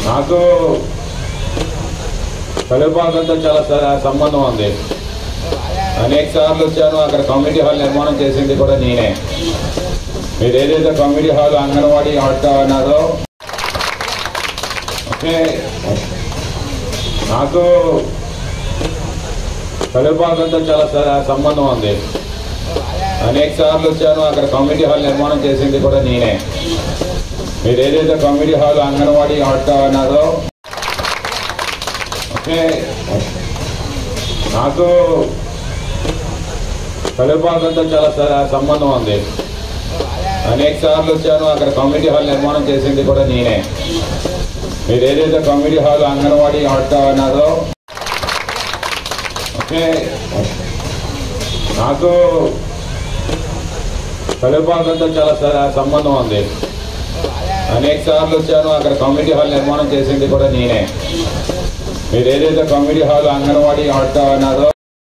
నాకు కలుపాకంతో చాలా సంబంధం ఉంది. అనేక సార్లు వచ్చాను. అక్కడ కమ్యూనిటీ హాల్ నిర్మాణం చేసింది కూడా నేనే. మీరు ఏదైతే కమ్యూనిటీ హాల్ అంగన్వాడీ ఆటో అన్నారో నాకు కలుపాకంతో చాలా సంబంధం ఉంది. అనేక సార్లు వచ్చాను. అక్కడ కమ్యూనిటీ హాల్ నిర్మాణం చేసింది కూడా నేనే. మీరు ఏదైతే కమ్యూనిటీ హాల్ అంగన్వాడీ ఆటో అన్నారో నాకు కలుపాకంతో చాలా సంబంధం ఉంది. అనేక సార్లు వచ్చాను. అక్కడ కమ్యూనిటీ హాల్ నిర్మాణం చేసింది కూడా నేనే. మీరు ఏదైతే కమ్యూనిటీ హాల్ అంగన్వాడీ ఆటో అన్నారో నాకు కలుపాకంతో చాలా సంబంధం ఉంది. అనేక సార్లు వచ్చాను. అక్కడ కమ్యూనిటీ హాల్ నిర్మాణం చేసింది కూడా నేనే. మీరు ఏదైతే కమ్యూనిటీ హాల్ అంగన్వాడీ ఆటో అన్నారో